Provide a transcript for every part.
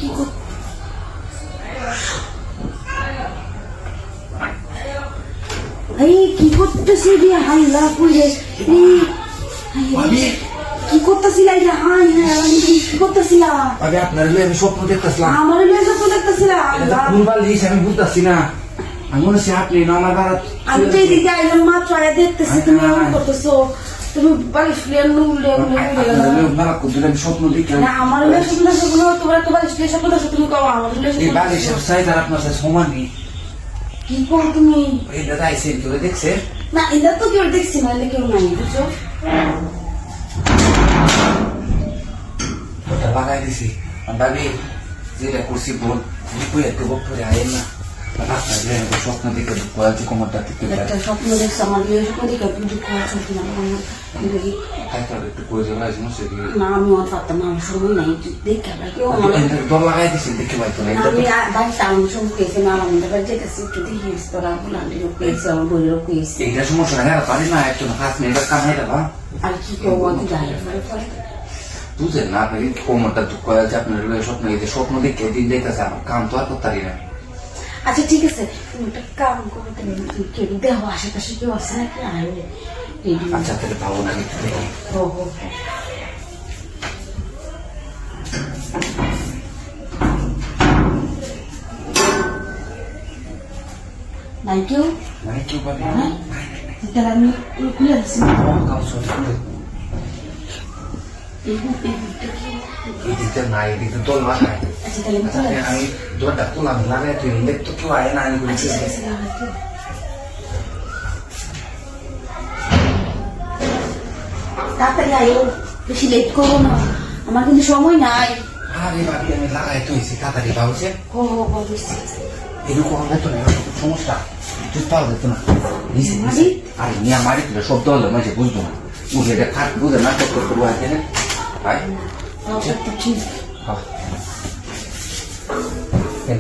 কি এই কি করতেছি রে হাইলা কইরে কি করতেছিলা রে হাই কি করতেছিলা আরে আপনার আমি স্বপ্ন দেখতেছিলাম আমার স্বপ্ন দেখতেছিলা কোন বালিশ আমি বুঝতেছি না আমি মনে হচ্ছে আপনি না আমার বাড়া আমি তো এদিকে আইলাম মাত্র আয়া দেখতেছি তুমি এমন করতেছো তুমি বালিশ ফ্লেয়ার নুলে আমি স্বপ্ন দেখলাম না আমার স্বপ্ন তোমার তো বালিশ ফ্লেয়ার স্বপ্ন দেখছো তুমি কও আমার এই বালিশের সাইজ আর আপনার সাথে সমান নেই কি করো তুমি এই দাদা আইসে কেউ দেখছে না এটা তো কেউ দেখছি না এটা কেউ নাই বুঝছো ওটা লাগাই দিছি ভাবি যেটা করছি বল বিপুয়ে তো বপরে আয় না স্বপ্ন দেখে বলছি কোমরটা থেকে একটা স্বপ্ন দেখছি আমার বিয়ে স্বপ্ন দেখে তুমি দুঃখ আছো কিনা একটু করে যাওয়া না আমি আর পারতাম না আমার সময় নাই দেখে কেউ দর লাগাই দিছি দেখে পাইতো না আমি বাড়িতে আমার সব পেয়েছি না আমার বাড়ি যেতেছি একটু দেখিস তোরা বুলান্ডি রোগ পেয়েছি আমার বই রোগ পেয়েছি এইটা সমস্যা না পারি না একটু কাজ নেই কাজ নাই দেবা আর কি করবো আমি যাই বুঝলেন না আপনাকে কোমরটা দুঃখ আছে আপনার স্বপ্ন স্বপ্ন দেখে দিন দেখতেছে আমার কাম তো আর করতে পারি না আচ্ছা ঠিক আছে তুমি একটা কাম করো তুমি কেউ দেহ আশেপাশে কেউ আছে নাকি আচ্ছা তাহলে পাবো না একটু দেখি নাই কেউ মানে কেউ পাবে তাহলে আমি খুলে দিচ্ছি এই দিকটা নাই এই দিকটা দোল লাগাই আচ্ছা তাহলে আমি চলে আমি দোলটা তোলাম লাগাই তুই দেখ তো কেউ আয় না আমি বলেছি তাড়াতাড়ি আয়ো বেশি লেট করবো না আমার কিন্তু সময় নাই আরে বাড়ি আমি লাগাই তুইছি তাড়াতাড়ি ভাবছে হো বুঝছি এরকম হবে তো না সমস্যা তুই পাও যেত না আরে নিয়ে মারি তুলে শব্দ হলো মাঝে বুঝবো না বুঝে এটা খাট বুঝে না করতে করবো আছে না ভাই ঠিক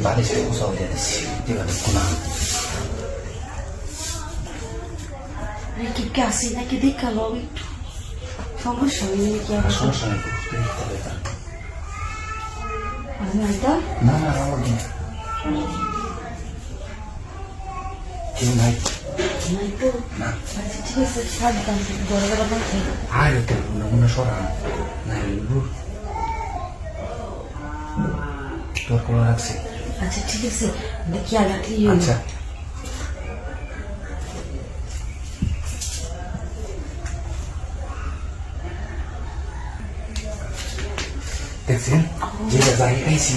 বালিশে কোথাও দিয়ে দিচ্ছি যেভাবে কোনা কি আসি নাকি দেখালো একটু সমস্যা নেই কি সমস্যা নেই না না আমার কেউ নাই না ঠিক আছে সাবধান বড় বড় বলছে আর মনে সরা না তোর কোনো রাখছে আচ্ছা ঠিক আছে দেখি আর রাখলি আচ্ছা দেখছেন যেটা যাই খাইছি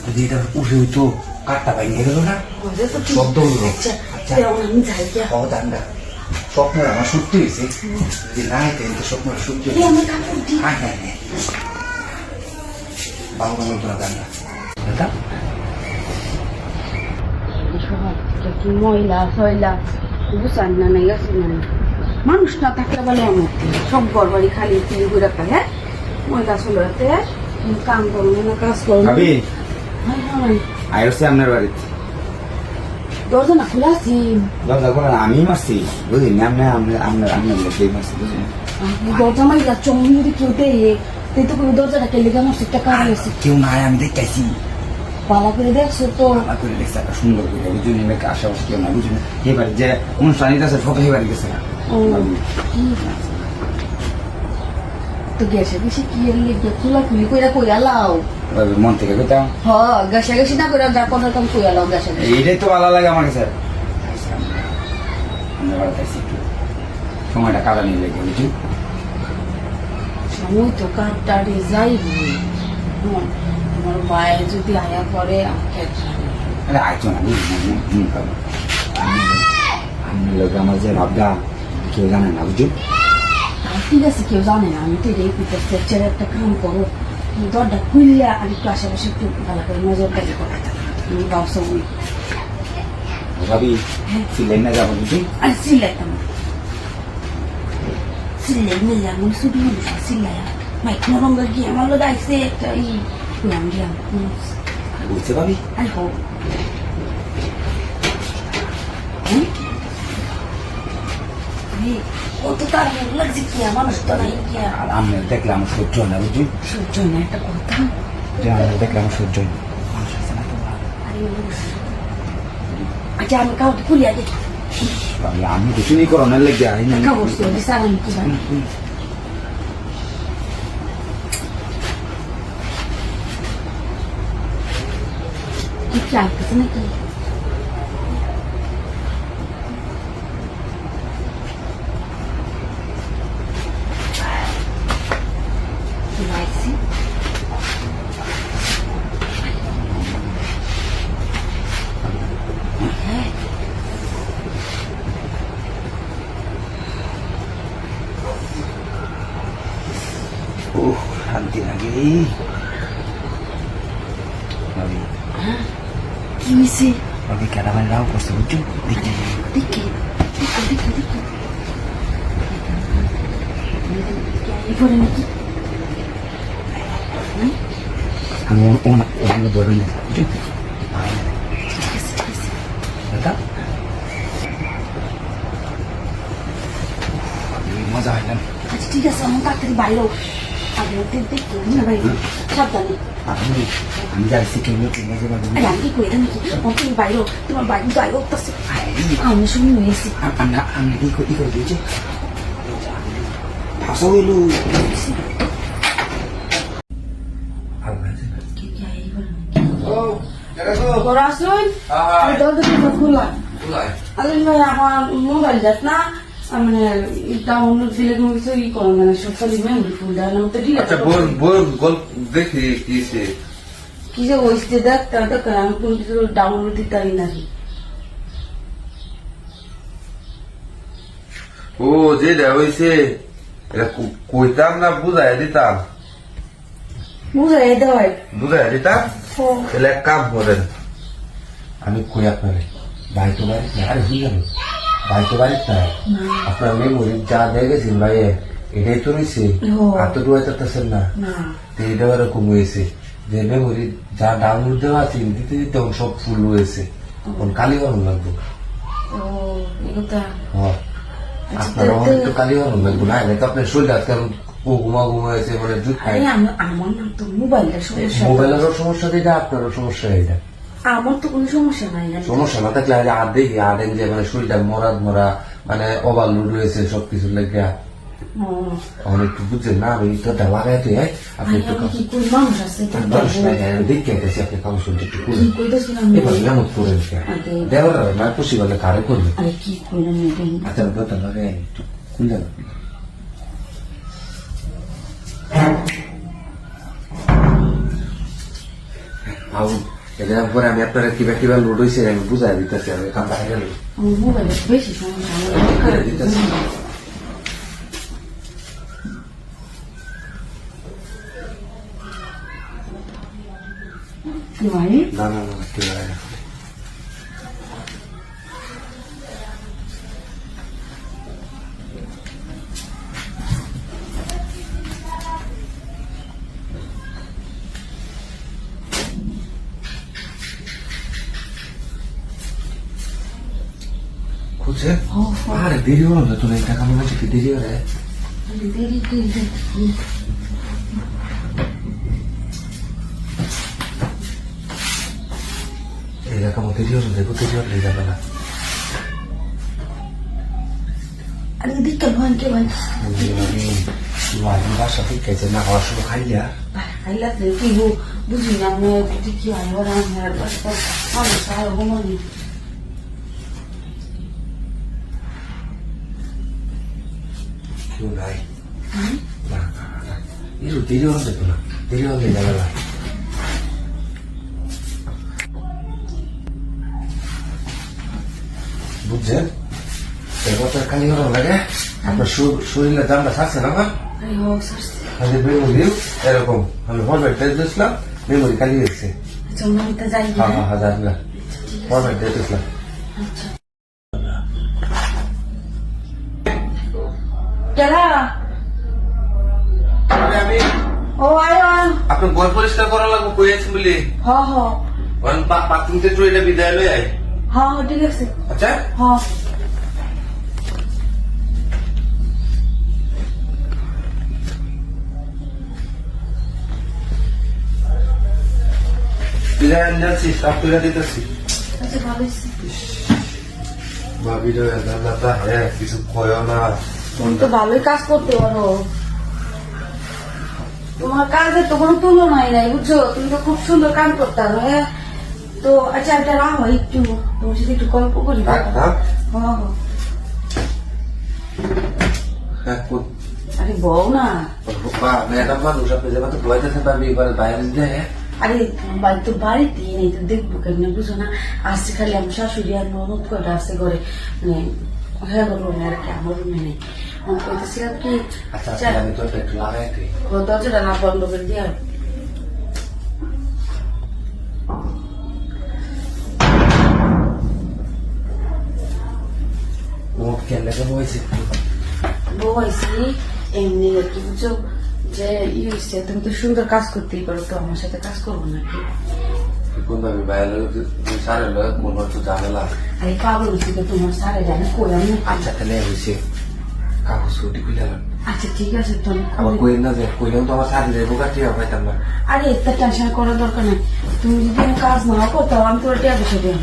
যদি এটা উঠে হইতো কাঠটা ভেঙে গেল না শব্দ হইল আমি যাই দান্ডা স্বপ্ন আমার সত্যি হয়েছে যদি না হইতে কিন্তু স্বপ্নটা সত্যি হ্যাঁ হ্যাঁ হ্যাঁ বাবু বাবু তোরা দান্ডা দাদা মহিলা সয়লা বুঝান না নাই আছে না মানুষ না থাকলে বলে আমার সব গড়বাড়ি খালি তুলি ঘুরে খায় হ্যাঁ মহিলা চলতে কাম করবো না কাজ করবো আইসি আপনার বাড়িতে দরজা না খোলা আছি দরজা খোলা আমি মারছি বুঝলি আপনার লোকেই মারছি বুঝলি দরজা মারি যাচ্ছ আমি যদি কেউ দেয় তুই তো কোনো দরজাটা কেলে গেল একটা কারণ আছে কেউ নাই আমি দেখতেছি পালা করে দেখছো তো আমার করে দেখছি একটা সুন্দর করে বুঝলি মেয়েকে আশেপাশে কেউ না বুঝলি এবারে যে অনুষ্ঠানিত আছে ফটো এবারে গেছে না তো গ্যাসে গেছি কি খোলা খুলি কইরা কইয়া লাও মন থেকে কইতাম গ্যাসে গেছি না কইরা যা কথা কাম কইয়া লাও গ্যাসে এইটাই তো ভালো লাগে আমার কাছে সময়টা কাটা নিয়ে লেগে বুঝলি সময় তো কাটটারে যাইবি আমার মায়ের যদি আয়া পরে আমাকে আরে আইতো না বুঝলি আপনার লোক আমার যে ভাবগা কেউ জানে না বুঝলি ঠিক আছে কেউ জানে না আমি তো এটাই করতেছি ছেলে একটা কাম করো দরটা খুললে আর একটু আশেপাশে একটু ভালো করে নজরদারি করো আমি ভাবছো ভাবি সিলাই না যাবো বুঝলি আর সিলাইতাম সিলাই নিয়ে যাবো শুধু সিলাই মাইক নরম গিয়ে আমার লোক আইসে একটা গিয়াম বুঝতে পাবি আর হোক কত তার মনে লাগছে কি মানুষ তো নাই কি আর আমি দেখলাম সহ্য না বুঝলি সহ্য না একটা কথা দেখলাম সহ্য না আচ্ছা আমি কাউকে খুলি আগে আমি তো শুনি করোনার লেগে আইনি কাগজ দিয়ে সারান কি ভাই কি চাইতেছে নাকি লাইসি ও শান্তি লাগে ভাবি কি হয়েছে ভাবি ক্যারামেল রাও করছে বুঝছো দেখি দেখি দেখি দেখি এরপরে নাকি আমি ওনাকে বড় না বুঝছো দাদা মজা হয় না আচ্ছা ঠিক আছে আমার তাড়াতাড়ি বাইরেও আগে দেখি না বাইরে সাবধানে আমি যাচ্ছি কেউ মজা পাবো আরে আমি কি করে নাকি তুমি বাইরেও তোমার বাইরে বাইরে উঠতেছে আমি শুনে হয়েছি আমি ই করে দিয়েছি ভাষা হইল তোরা আসুন দরজা খোলা আরে ভাই আমার মোবাইল যাস না মানে ডাউনলোড দিলে কোনো কিছু ই করো মানে সকালে মেমরি ফুল দেয় না তো ডিলেট আচ্ছা বোন বোন গল্প দেখি কিসে কি যে হয়েছে দেখ আমি কোনো কিছু ডাউনলোড দিতে পারি নাকি ও যেটা হয়েছে এটা কইতাম না বুঝাই দিতাম বুঝাই দেওয়াই বুঝাই দিতাম তাহলে এক কাম করেন আমি কই আপনারে ভাই তো বাড়ি আরে হয়ে গেল ভাই তো বাড়ি নাই আপনার মেমোরি যা দেখেছেন ভাই এটাই তো রয়েছে আর তো রুয়াইতেছেন না তো এটাও এরকম হয়েছে যে মেমোরি যা ডাউনলোড দেওয়া আছে দিতে দিতে সব ফুল রয়েছে কালি বানানো লাগবে হ্যাঁ আপনার একটু কালি বানানো লাগবে না তো আপনার শরীর আজকাল ও ঘুমা হয়েছে মানে দুধ খায় আমার না তো মোবাইলটা সমস্যা মোবাইলেরও সমস্যা এটা আপনারও সমস্যা এটা আমার তো কোনো সমস্যা নাই সমস্যা না থাকলে আর দেখি আরেন যে মানে শরীরটা মরা মানে ওভারলোড রয়েছে সবকিছু লেগে অনেক একটু বুঝছেন না আমি তো লাগাই তো আপনি একটু মানুষ আছে দেখে গেছি আপনি কাগজ একটু করুন এবার মেমত করেন দেওয়ার না খুশি বলে কারে করবে কি করলেন আচ্ছা কথা লাগাই একটু খুলে এর পরে আমি আপনারা কিবা লোড হয়েছে আমি বুঝাই দিতেছি আমি কাম বাইরে গেল মোবাইল বেশি সমস্যা না না না কি হয় না খুঁজছে আরে দেরি হলো না তোর এই টাকা মনে হচ্ছে কি দেরি হলে এই টাকা মতো দেরি হলো দেখো দেরি হলে যাবে না আরে দিকে ভন কে ভাই বাসা ঠিক আছে না হওয়ার সময় খাইলা খাইলা কি বুঝি না আমি কি হয় ওরা আমার বাসা মানুষ আর ঘুমানি কেউ নাই এর দেরি হলে যেত না দেরি হলে যাবে না বুঝছেন এবার খালি হলো লাগে আপনার শরীরের দামটা থাকছে না আমার এরকম আমি ফরম্যাট দিয়ে দিয়েছিলাম মেমোরি খালি হয়েছে হ্যাঁ হ্যাঁ হাজার না ফরম্যাট দিয়ে দিয়েছিলাম আমি আপনার ঘর পরিষ্কার করা লাগবে কইয়াছি বলি বাথরুম থেকে এটা বিদায় লই আই ঠিক আছে আচ্ছা জিরা আনছি সাফ করে দিতেছি আচ্ছা ভালো হয়েছে। ভাবি রে জান্নাতা হ্যাঁ কিছু কয়ও না তুমি তো ভালোই কাজ করতে পারো, তোমার কাজের তো কোনো তুলনাই নাই বুঝছো, তুমি তো খুব সুন্দর কাজ করতে পারো। হ্যাঁ তো আচ্ছা এটা রাখো একটু, তোমার সাথে একটু গল্প করি। থাক, থাক। হ্যাঁ হ্যাঁ। হ্যাঁ আরে বউ না, ম্যাডাম মানুষ আপনি যেমন তো বয়তেছেন পারবি এবার বাইরে দিয়ে আরে বাড়ি তো বাড়িতে নেই তো দেখবো কেমন বুঝো না, আসছে খালি আমার শাশুড়ি আর ননদ কয়টা আসছে ঘরে, মানে হ্যাঁ রুমে আর কি, আমার রুমে নেই। আমি কইতেছিলাম কি আচ্ছা আমি তো একটু লাগাইতে ও দরজাটা না বন্ধ করে দিয়ে মুখ কেন হয়েছে বউ আইসি এমনি আর কি বুঝছো, যে ই হয়েছে তুমি তো সুন্দর কাজ করতেই পারো, তো আমার সাথে কাজ করবো নাকি? কোন ভাবি বাইরে সারে লোক মনে হচ্ছে ঝামেলা আরে পাগল হয়েছি তো তোমার সারে জানি কই আমি। আচ্ছা তাহলে হয়েছে কাগজ ছুটি খুলে আচ্ছা ঠিক আছে তো আবার কই না যে কইলেও তো আমার সারি যাইব কাটিয়ে পাইতাম না আরে এত টেনশন করার দরকার নেই, তুমি যদি আমি কাজ না করতো আমি তোর টিয়া বসে দিই।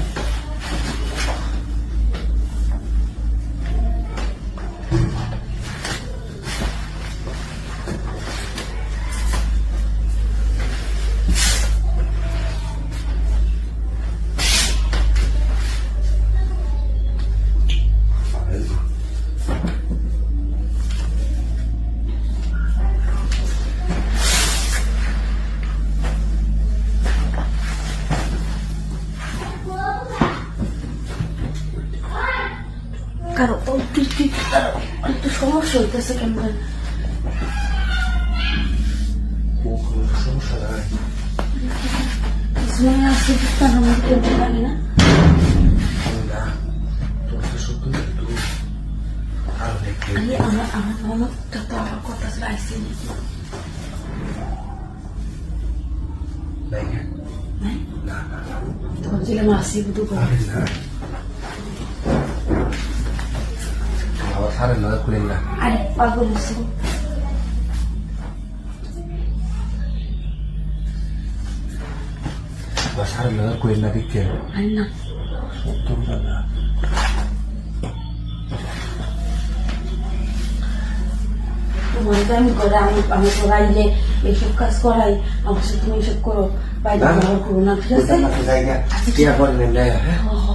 কারো একটু সমস্যা হইতেছে কেমন সমস্যা নাই কিছু মনে আসছে কেমন লাগে না? না তোর তো সত্যি কিন্তু আরো দেখতে আরে আমার ননদটা তো আমার কথা চাইছে নাই না, না না তখন ছিলাম আসি বুধু করে। আরে না আবার সারে লোক খুলেন না আরে পাগল হচ্ছে আবার সারে লোক খুলেন না দিকে আরে না তোমরা না তোমার তো আমি করে আমি করাইলে এইসব কাজ করাই, আমার সাথে তুমি এইসব করো, বাইরে না। করো না, ঠিক আছে? জায়গা টিয়া করেন হ্যাঁ হ, হ,